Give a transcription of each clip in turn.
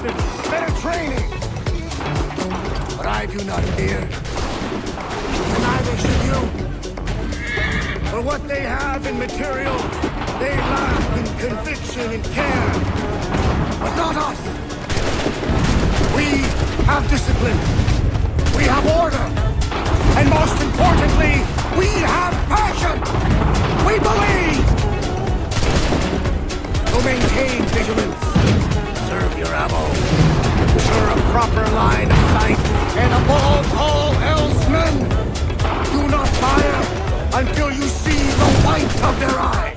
education, better training. But I do not fear. And neither should you. For what they have in material, they lack in conviction and care. But not us. We have discipline. We have order. And most importantly, we have passion. We believe. So maintain vigilance. Serve your ammo. Ensure a proper line of sight. And above all else, men, do not fire until you see the white of their eyes.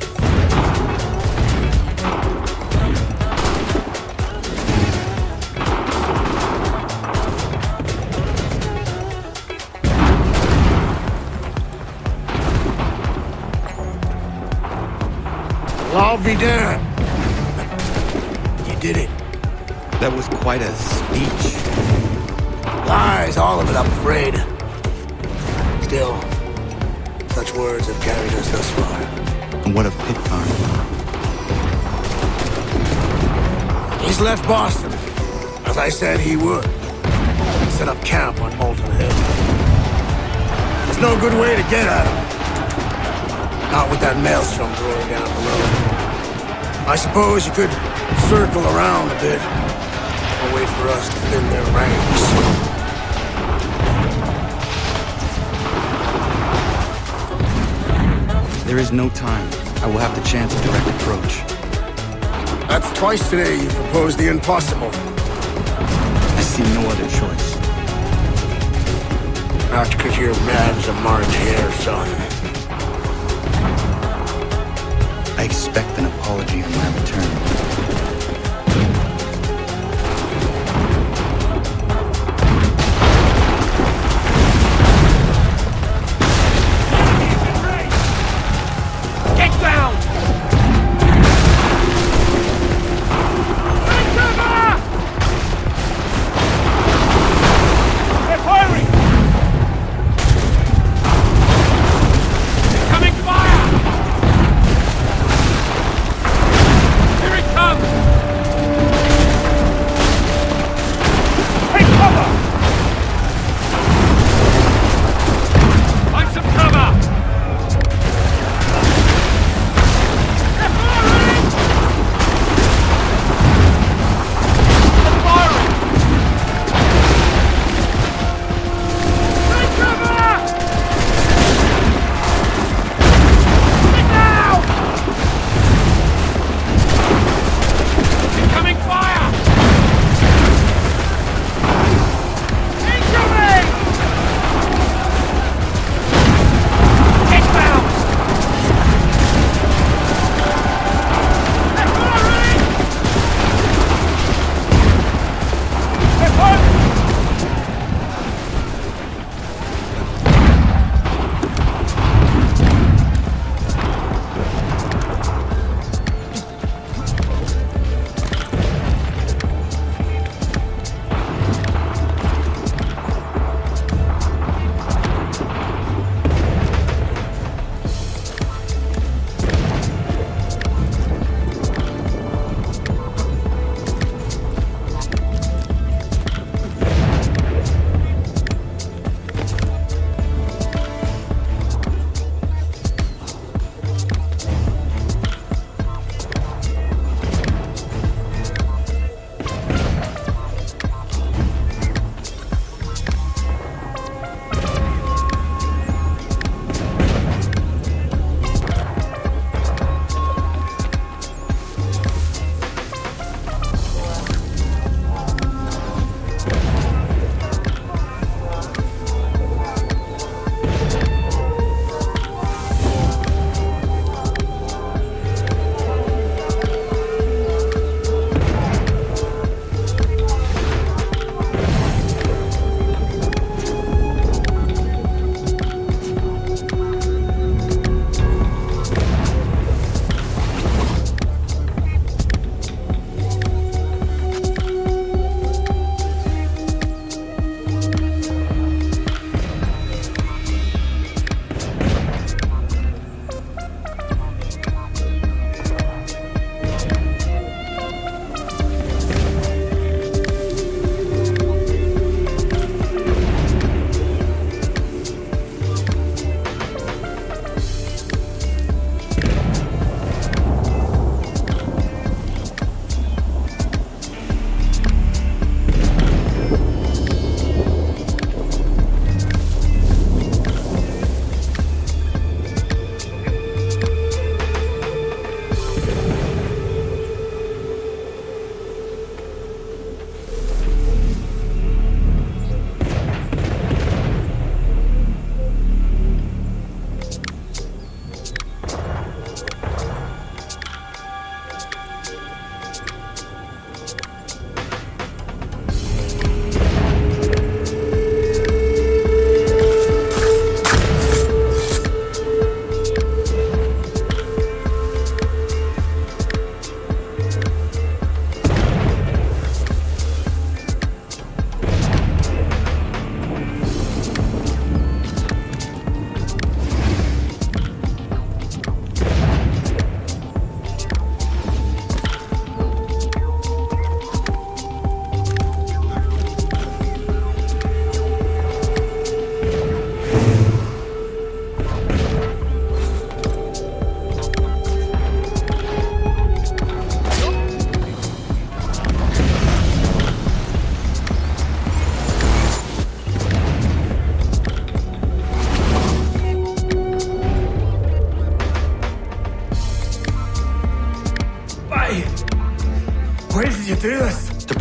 I'll be damned. You did it. That was quite a speech. Lies, all of it, I'm afraid. Still, such words have carried us thus far. And what of Pitcairn? He's left Boston, as I said he would. Set up camp on Molten Hill. There's no good way to get at him. Not with that maelstrom rolling down below. I suppose you could circle around a bit and wait for us to thin their ranks. There is no time. I will have to chance a direct approach. That's twice today you proposed the impossible. I see no other choice. Not because you're mad as a March hare, son. I expect an apology on my return. Get down! They're firing! Incoming fire! Here it comes!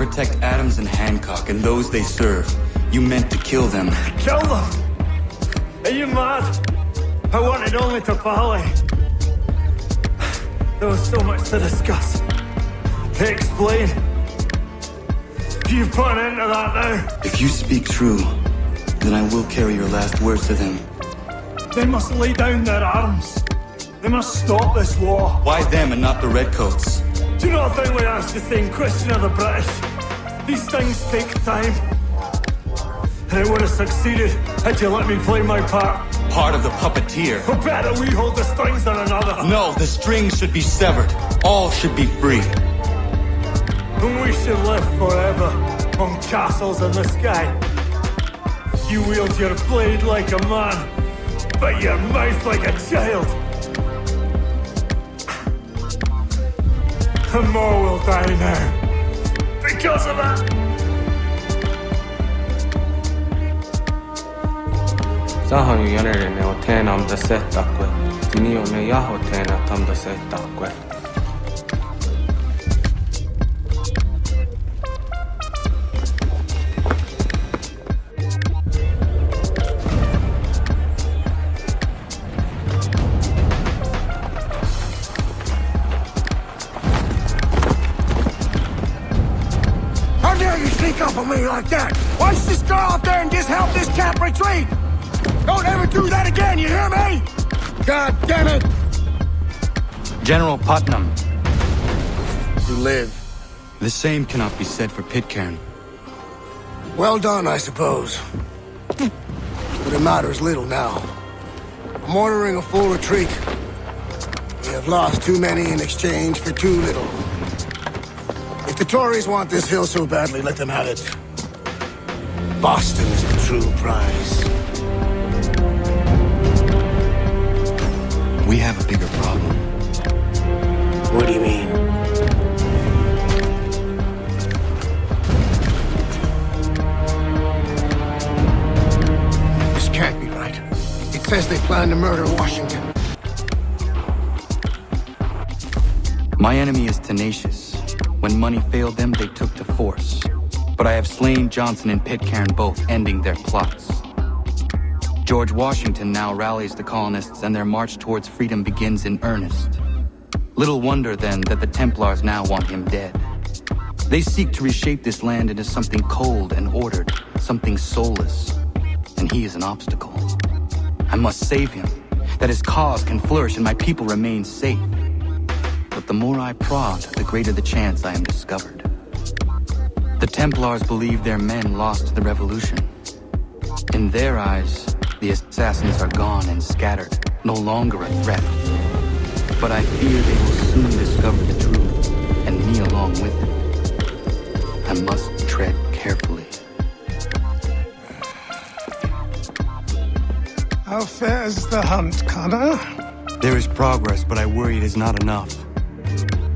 protect Adams and Hancock and those they serve. You meant to kill them. Kill them? Are you mad? I wanted only to parley. There was so much to discuss, to explain. You put an end to that now. If you speak true, then I will carry your last words to them. They must lay down their arms. They must stop this war. Why them and not the Redcoats? Do you not think we asked the same question of the British? These things take time. And it would have succeeded had you let me play my part. Part of the puppeteer. Or better we hold the strings than another. No, the strings should be severed. All should be free. And we should live forever on castles in the sky. You wield your blade like a man, but your mouth like a child. And more will die now because of that. Sahan jänerinen on teenam da setakwe. Tini on ne jaho teena tam da setakwe. How dare you sneak up on me like that? Why don't you just go out there and just help this camp retreat? Don't ever do that again, you hear me? God damn it! General Putnam. You live. The same cannot be said for Pitcairn. Well done, I suppose. But it matters little now. I'm ordering a full retreat. We have lost too many in exchange for too little. If the Tories want this hill so badly, let them have it. Boston is the true prize. We have a bigger problem. What do you mean? This can't be right. It says they plan to murder Washington. My enemy is tenacious. When money failed them, they took to force. But I have slain Johnson and Pitcairn both, ending their plots. George Washington now rallies the colonists and their march towards freedom begins in earnest. Little wonder, then, that the Templars now want him dead. They seek to reshape this land into something cold and ordered, something soulless. And he is an obstacle. I must save him, that his cause can flourish and my people remain safe. But the more I prod, the greater the chance I am discovered. The Templars believe their men lost the revolution. In their eyes, the assassins are gone and scattered, no longer a threat. But I fear they will soon discover the truth, and me along with it. I must tread carefully. How fares the hunt, Connor? There is progress, but I worry it is not enough.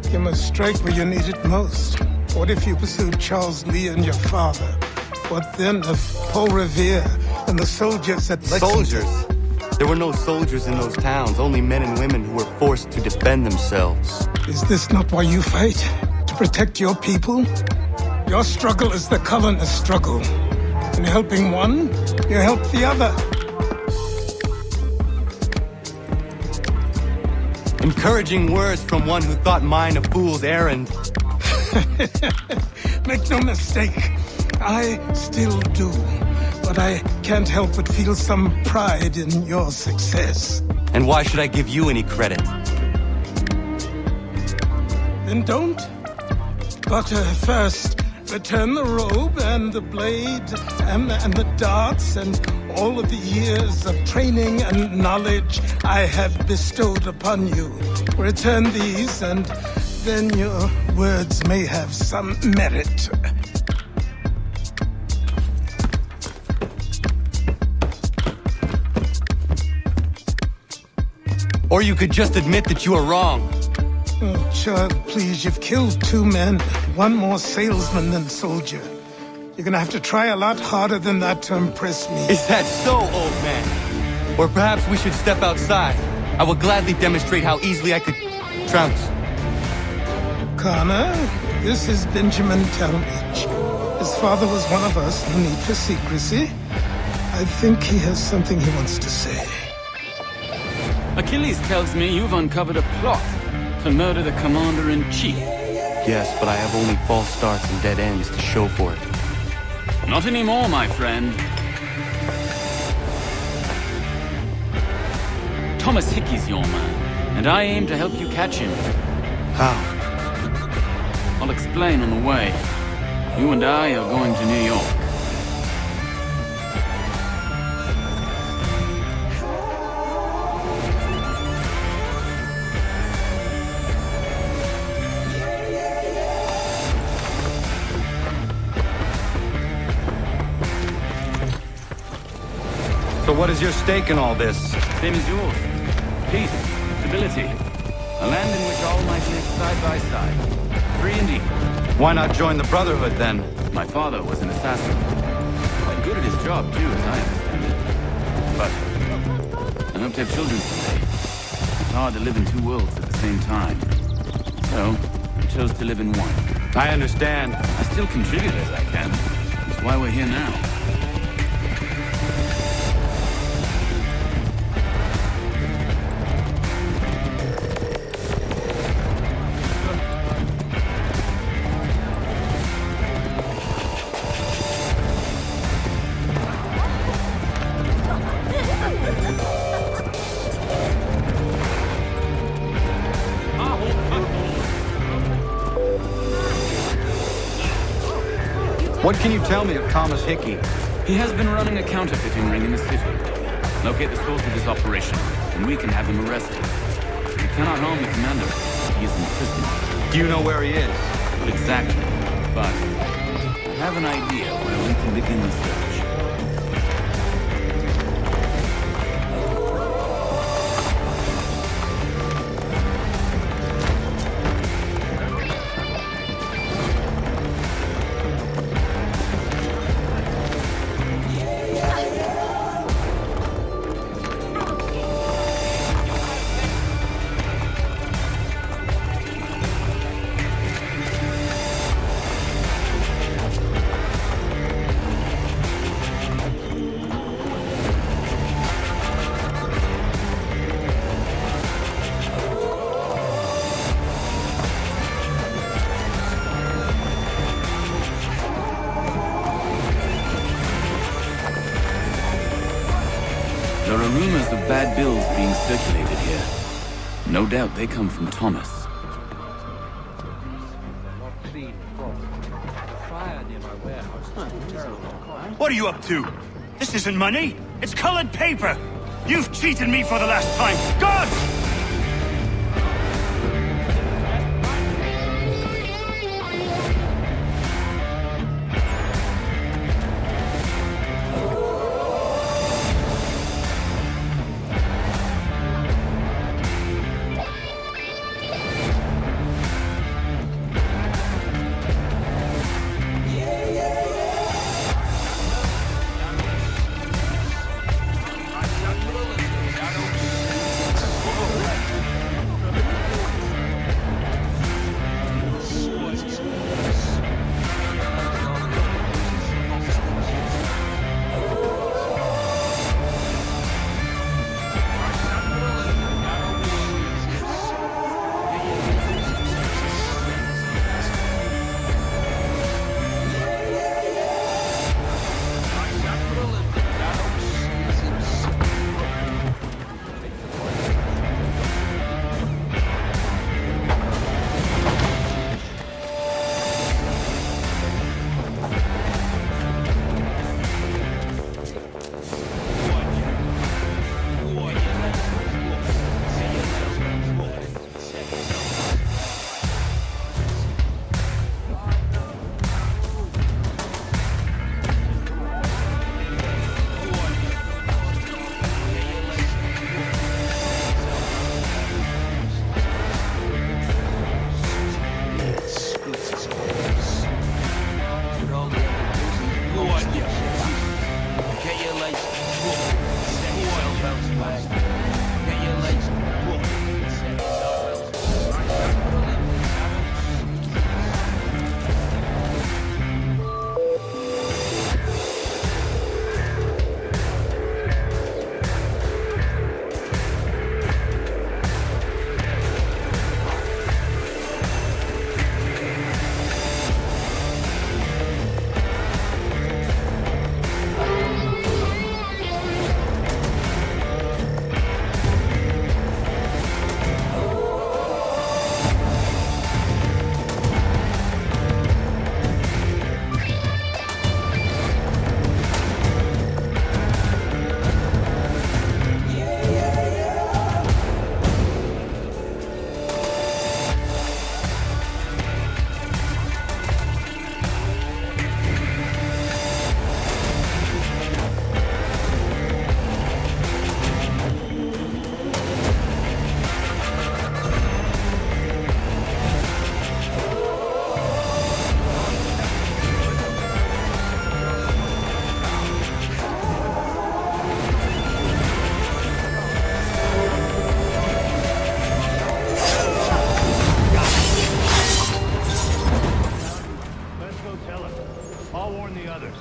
You must strike where you need it most. What if you pursued Charles Lee and your father? What then of Paul Revere and the soldiers at Lexington? Soldiers? There were no soldiers in those towns, only men and women who were forced to defend themselves. Is this not why you fight? To protect your people? Your struggle is the colonist struggle. In helping one, you help the other. Encouraging words from one who thought mine a fool's errand. Make no mistake, I still do. But I can't help but feel some pride in your success. And why should I give you any credit? Then don't. But first, return the robe and the blade and the darts and all of the years of training and knowledge I have bestowed upon you. Return these and then your words may have some merit. Or you could just admit that you are wrong. Oh, child, please, you've killed 2 men. One more salesman than soldier. You're gonna have to try a lot harder than that to impress me. Is that so, old man? Or perhaps we should step outside. I will gladly demonstrate how easily I could trounce. Connor, This is Benjamin Talmadge. His father was one of us, no need for secrecy. I think he has something he wants to say. Achilles tells me you've uncovered a plot to murder the commander-in-chief. Yes, but I have only false starts and dead ends to show for it. Not anymore, my friend. Thomas Hickey's your man, and I aim to help you catch him. How? I'll explain on the way. You and I are going to New York. So what is your stake in all this? Same as yours. Peace, stability. A land in which all might live side by side. Free and equal. Why not join the Brotherhood, then? My father was an assassin. Quite good at his job, too, as I understand it. But I hope to have children someday. It's hard to live in two worlds at the same time. So, I chose to live in one. I understand. I still contribute as I can. That's why we're here now. What can you tell me of Thomas Hickey? He has been running a counterfeiting ring in the city. Locate the source of his operation, and we can have him arrested. We cannot harm the commander. He is in prison. Do you know where he is? Not exactly, but I have an idea where we can begin the search. There are rumors of bad bills being circulated here. No doubt they come from Thomas. What are you up to? This isn't money. It's colored paper. You've cheated me for the last time. God! I'll warn the others.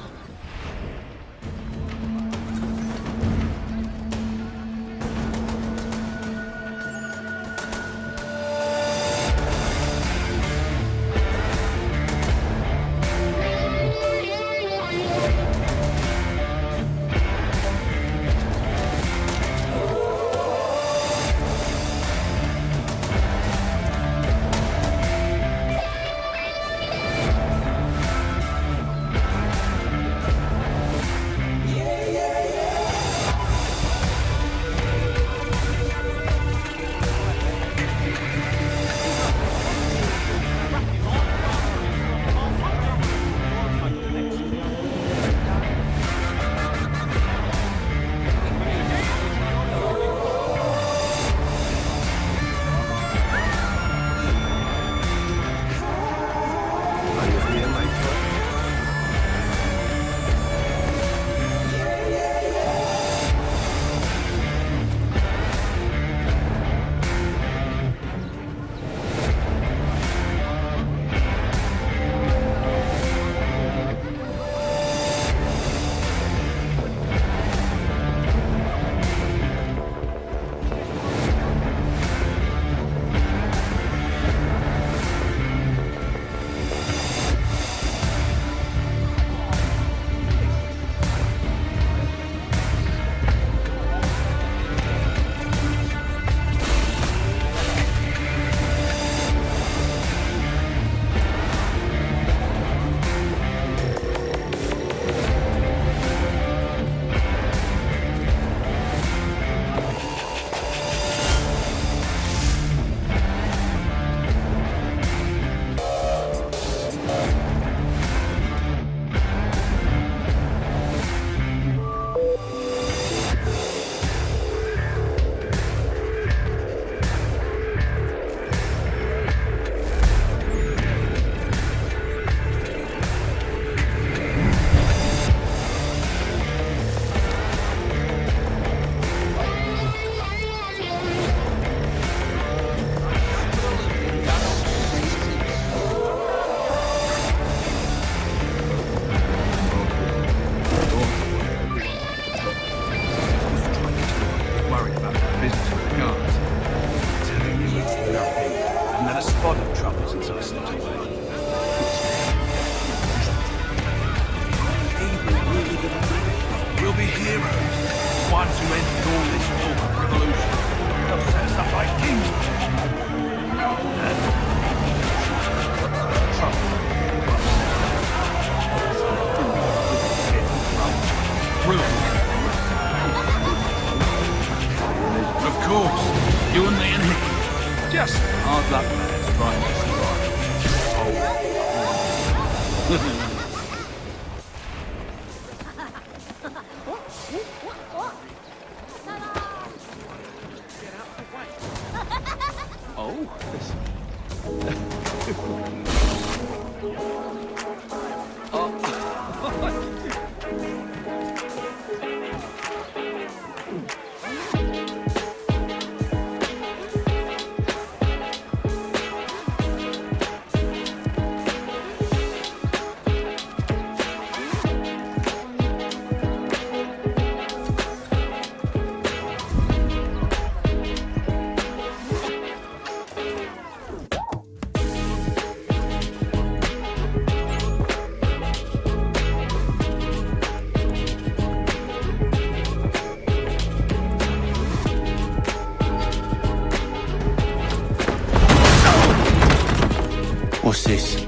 What's this?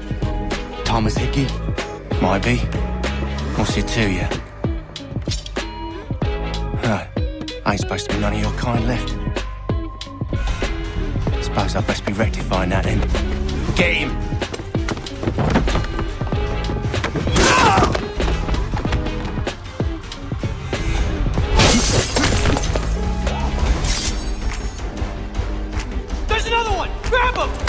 Thomas Hickey? Might be. What's it to you? Huh. Ain't supposed to be none of your kind left. Suppose I best be rectifying that then. Get him! There's another one! Grab him!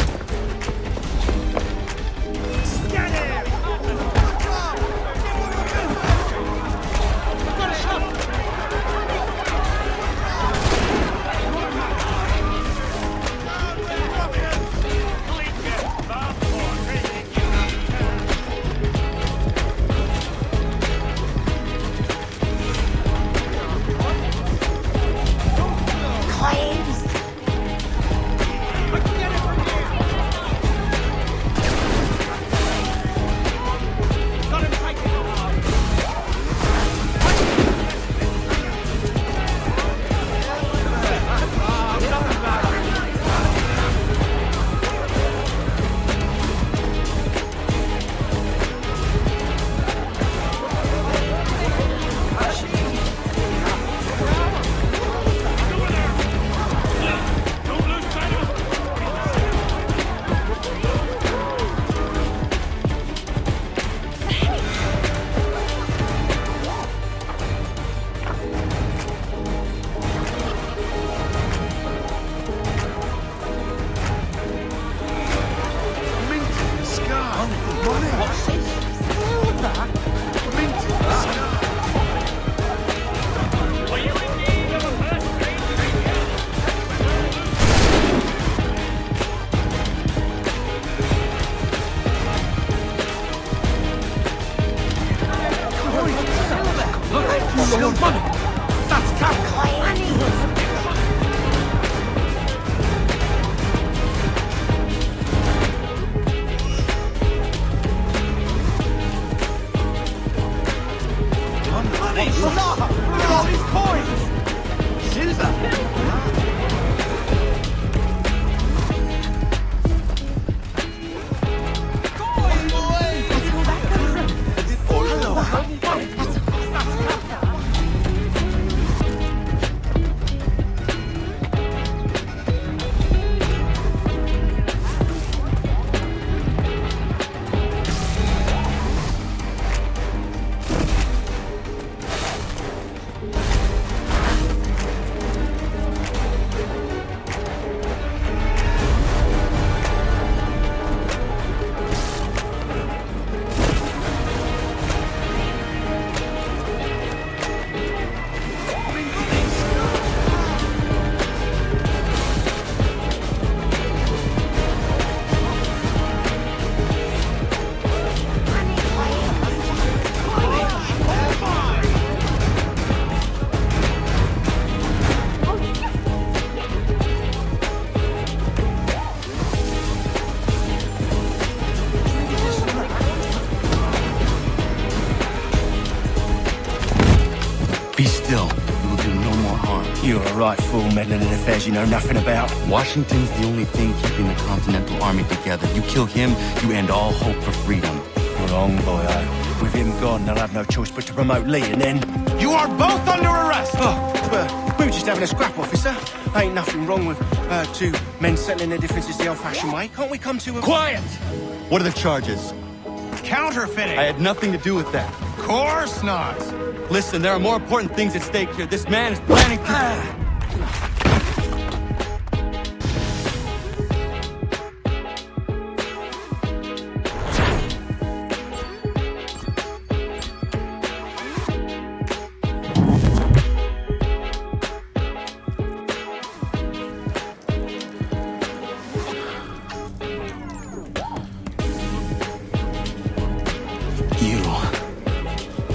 concealed money! That's capital! Money! Look at all these coins! Silver! Be still. You will do no more harm. You're a right fool meddling in affairs you know nothing about. Washington's the only thing keeping the Continental Army together. You kill him, you end all hope for freedom. Wrong, boy-o. With him gone, they'll have no choice but to promote Lee, and then... You are both under arrest! We were just having a scrap, officer. Ain't nothing wrong with two men settling their differences the old-fashioned way. Can't we come to a... Quiet! What are the charges? Counterfeiting! I had nothing to do with that. Course not! Listen, there are more important things at stake here. This man is planning to...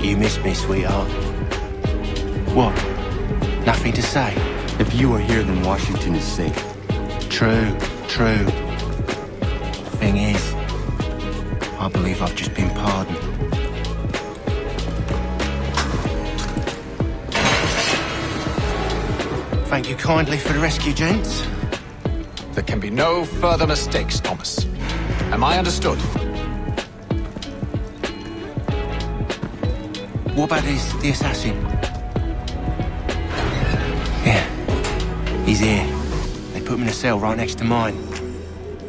You missed me, sweetheart. What? Nothing to say? If you are here, then Washington is safe. True. Thing is, I believe I've just been pardoned. Thank you kindly for the rescue, gents. There can be no further mistakes, Thomas. Am I understood? What about the assassin? Yeah, he's here. They put him in a cell right next to mine.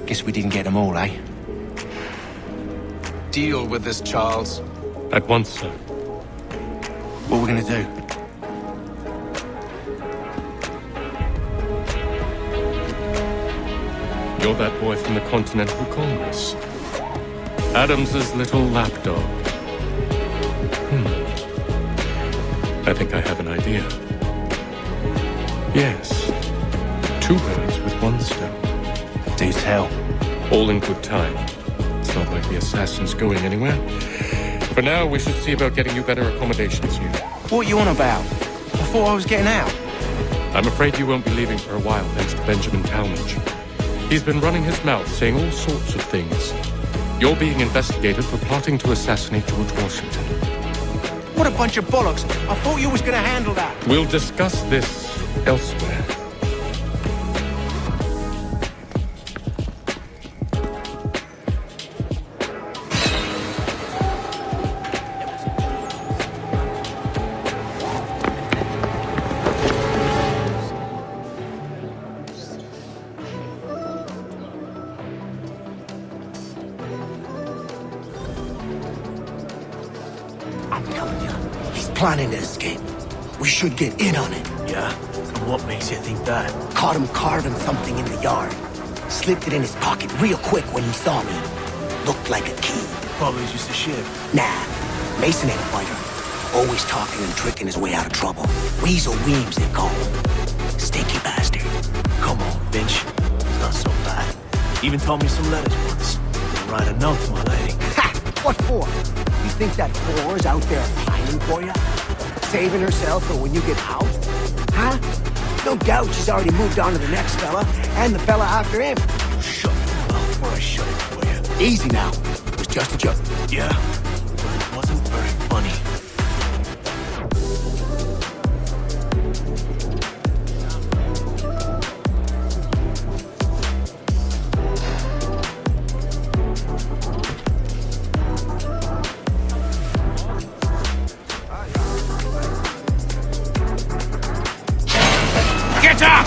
Guess we didn't get them all, eh? Deal with this, Charles. At once, sir. What are we gonna do? You're that boy from the Continental Congress. Adams's little lapdog. I think I have an idea. Yes. 2 birds with 1 stone. Do tell. All in good time. It's not like the assassin's going anywhere. For now, we should see about getting you better accommodations here. What are you on about? I thought I was getting out. I'm afraid you won't be leaving for a while, thanks to Benjamin Talmadge. He's been running his mouth, saying all sorts of things. You're being investigated for plotting to assassinate George Washington. What a bunch of bollocks. I thought you was gonna handle that. We'll discuss this elsewhere. I'm telling you, he's planning to escape. We should get in on it. Yeah? And what makes you think that? Caught him carving something in the yard. Slipped it in his pocket real quick when he saw me. Looked like a key. Probably just a shiv. Nah, Mason ain't a fighter. Always talking and tricking his way out of trouble. Weasel Weems, they call him. Sticky bastard. Come on, Finch. It's not so bad. Even told me some letters once. I'll write a note to my lady. Ha! What for? You think that whore's out there waiting for you? Saving herself for when you get out? Huh? No doubt she's already moved on to the next fella, and the fella after him. Shut your mouth before I shut it for you. Easy now. It was just a joke. Yeah, but it wasn't very funny. Get up!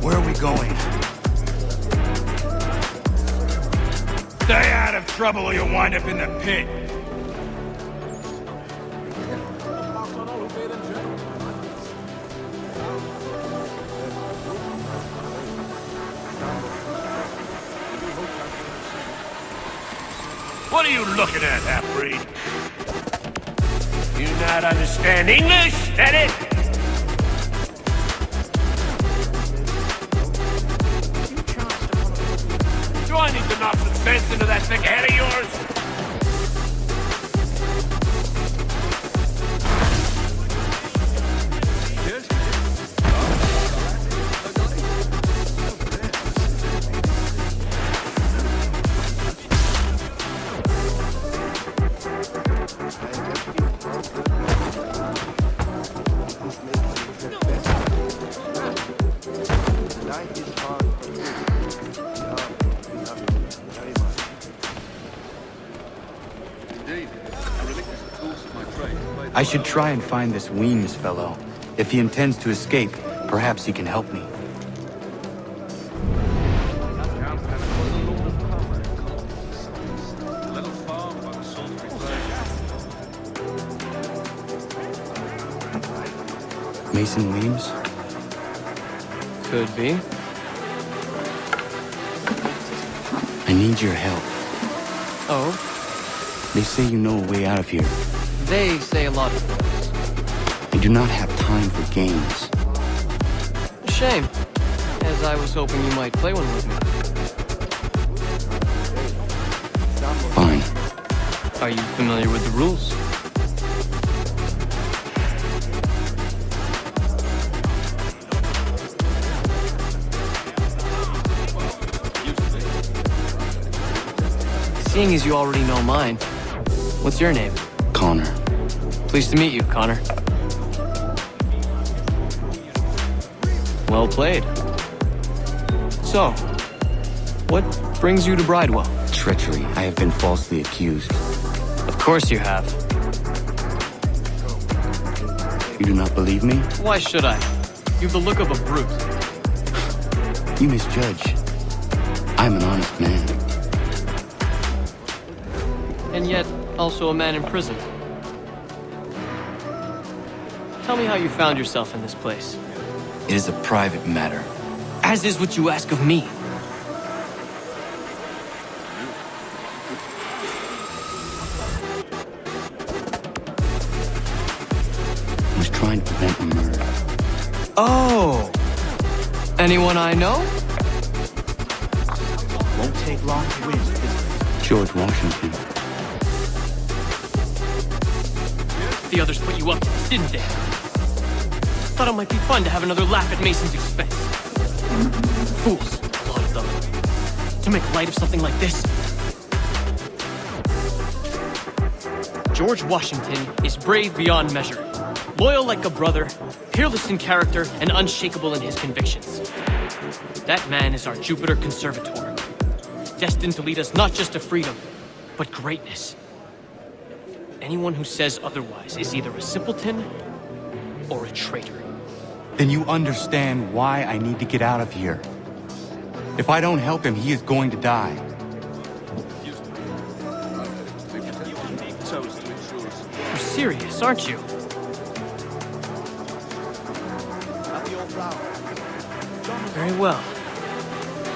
Where are we going? Stay out of trouble or you'll wind up in the pit. What are you looking at, half-breed? You not understand English, that it? Do I need to knock some sense into that thick head of yours? I should try and find this Weems fellow. If he intends to escape, perhaps he can help me. Mason Weems? Could be. I need your help. Oh? They say you know a way out of here. They say a lot of things. I do not have time for games. Shame, as I was hoping you might play one with me. Fine. Are you familiar with the rules? Seeing as you already know mine, what's your name? Connor. Pleased to meet you, Connor. Well played. So, what brings you to Bridewell? Treachery. I have been falsely accused. Of course you have. You do not believe me? Why should I? You've the look of a brute. You misjudge. I'm an honest man. And yet, also a man imprisoned. Tell me how you found yourself in this place. It is a private matter. As is what you ask of me. I was trying to prevent a murder. Oh! Anyone I know? Won't take long to win, is it? George Washington. The others put you up to this, didn't they? Thought it might be fun to have another laugh at Mason's expense. Fools, a lot of them. To make light of something like this. George Washington is brave beyond measure. Loyal like a brother, peerless in character, and unshakable in his convictions. That man is our Jupiter Conservator. Destined to lead us not just to freedom, but greatness. Anyone who says otherwise is either a simpleton or a traitor. Then you understand why I need to get out of here. If I don't help him, he is going to die. You're serious, aren't you? Very well.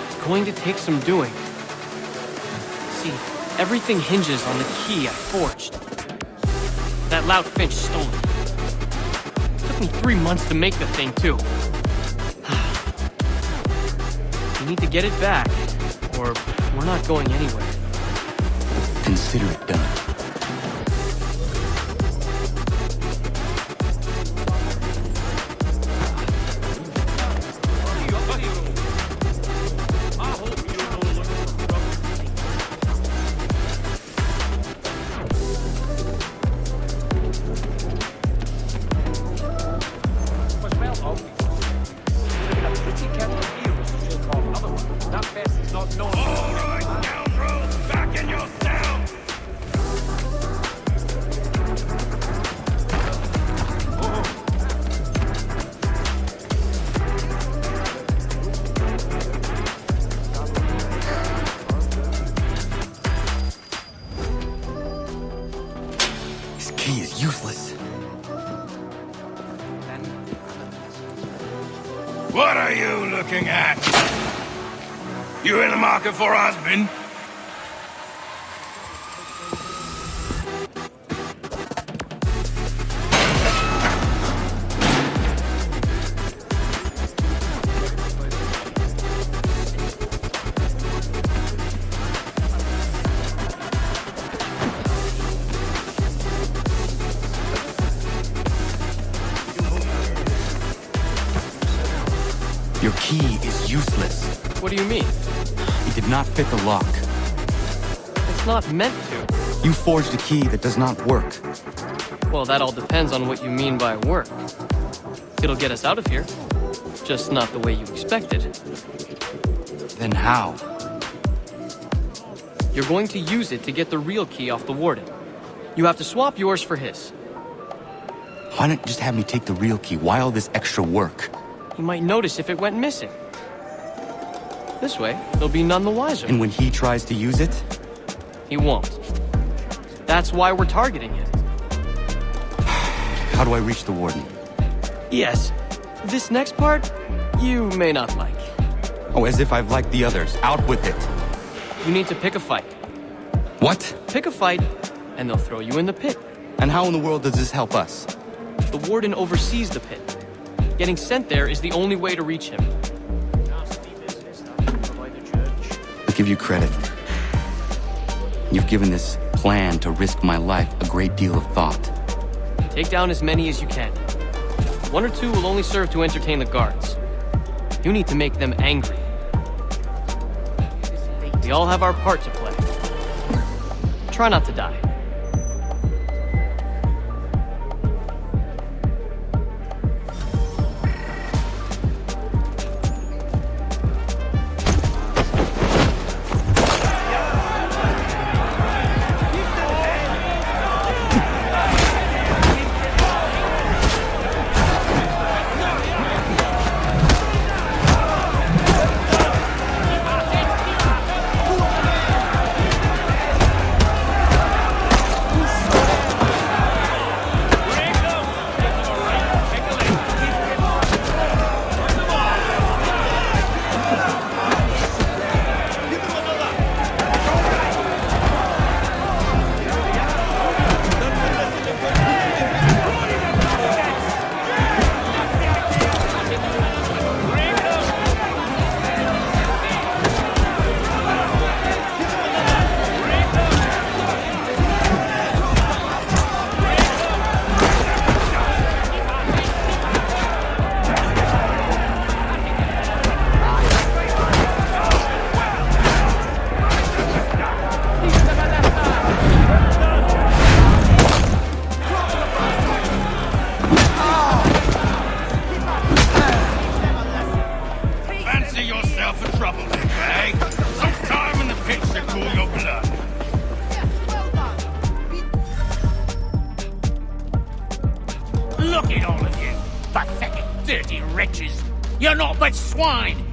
It's going to take some doing. See, everything hinges on the key I forged. That lout Finch stole it. Took me 3 months to make the thing, too. We need to get it back, or we're not going anywhere. consider it done. What are you looking at? You in the market for husband? Your key is useless. What do you mean? It did not fit the lock. It's not meant to. You forged a key that does not work. Well, that all depends on what you mean by work. It'll get us out of here. Just not the way you expected. Then how? You're going to use it to get the real key off the warden. You have to swap yours for his. Why not just have me take the real key? Why all this extra work? He might notice if it went missing. This way, he'll be none the wiser. And when he tries to use it? He won't. That's why we're targeting him. How do I reach the warden? Yes. This next part, you may not like. Oh, as if I've liked the others. Out with it. You need to pick a fight. What? Pick a fight, and they'll throw you in the pit. And how in the world does this help us? The warden oversees the pit. Getting sent there is the only way to reach him. I'll give you credit. You've given this plan to risk my life a great deal of thought. Take down as many as you can. One or two will only serve to entertain the guards. You need to make them angry. We all have our part to play. Try not to die.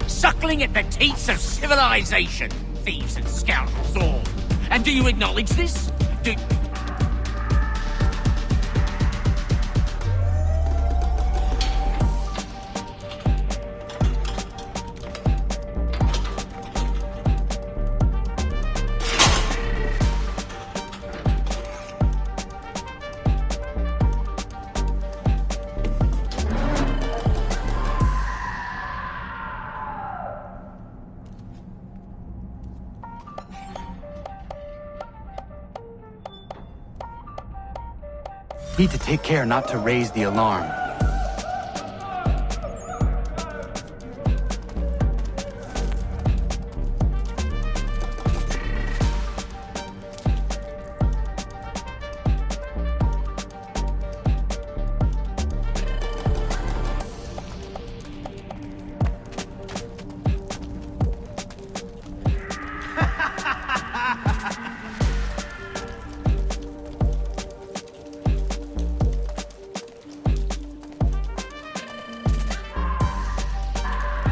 Suckling at the teats of civilization, thieves and scoundrels all. And do you acknowledge this? Need to take care not to raise the alarm.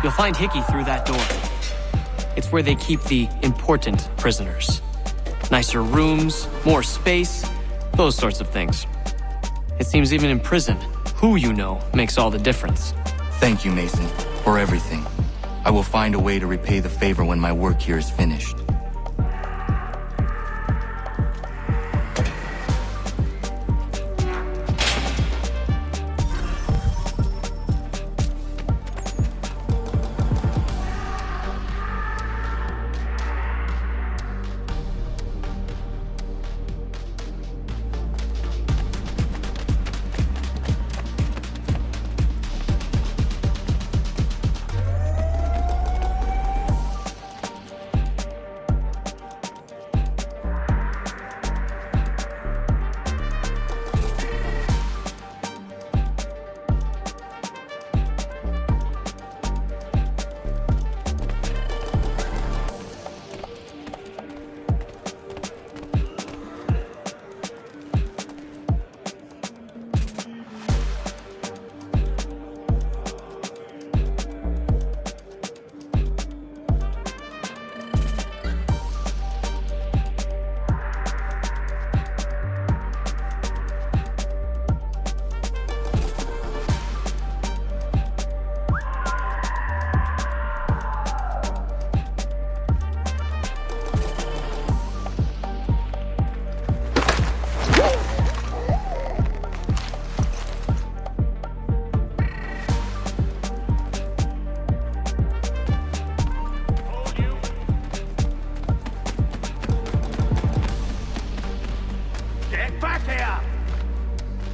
You'll find Hickey through that door. It's where they keep the important prisoners. Nicer rooms, more space, those sorts of things. It seems even in prison, who you know makes all the difference. Thank you, Mason, for everything. I will find a way to repay the favor when my work here is finished.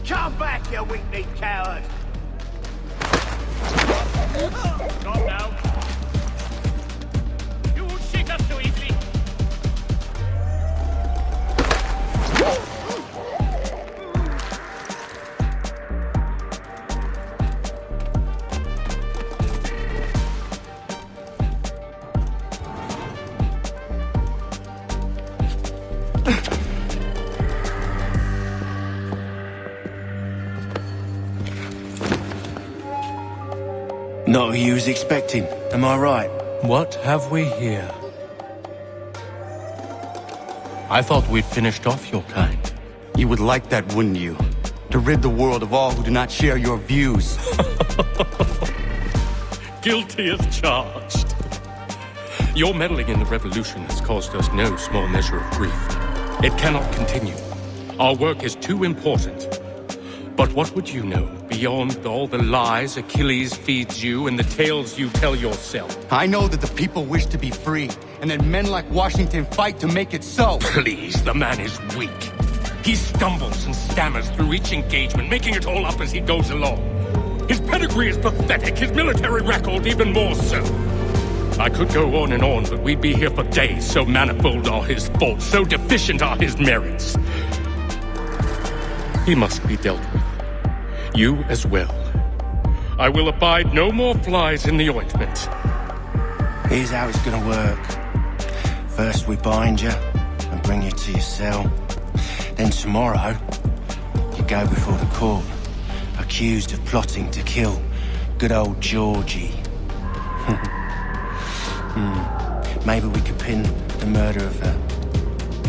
Come back, you weak-kneed coward! Stop now. You won't shake us so easily. Not who you was expecting, am I right? What have we here? I thought we'd finished off your kind. You would like that, wouldn't you? To rid the world of all who do not share your views. Guilty as charged. Your meddling in the revolution has caused us no small measure of grief. It cannot continue. Our work is too important. But what would you know beyond all the lies Achilles feeds you and the tales you tell yourself? I know that the people wish to be free, and that men like Washington fight to make it so. Please, the man is weak. He stumbles and stammers through each engagement, making it all up as he goes along. His pedigree is pathetic, his military record even more so. I could go on and on, but we'd be here for days. So manifold are his faults, so deficient are his merits. He must be dealt with. You as well. I will abide no more flies in the ointment. Here's how it's gonna work. First we bind you and bring you to your cell. Then tomorrow, you go before the court, accused of plotting to kill good old Georgie. Maybe we could pin the murder of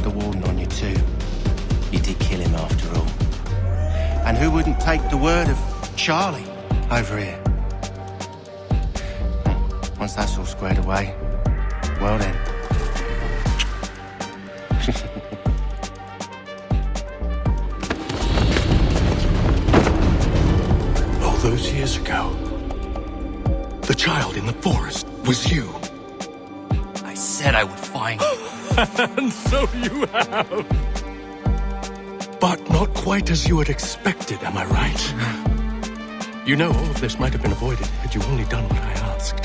the warden on you too. You did kill him after all. And who wouldn't take the word of Charlie over here? Once that's all squared away, well then. All those years ago, the child in the forest was you. I said I would find you. And so you have. But not quite as you had expected, am I right? You know, all of this might have been avoided had you only done what I asked.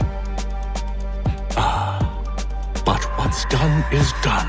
But what's done is done.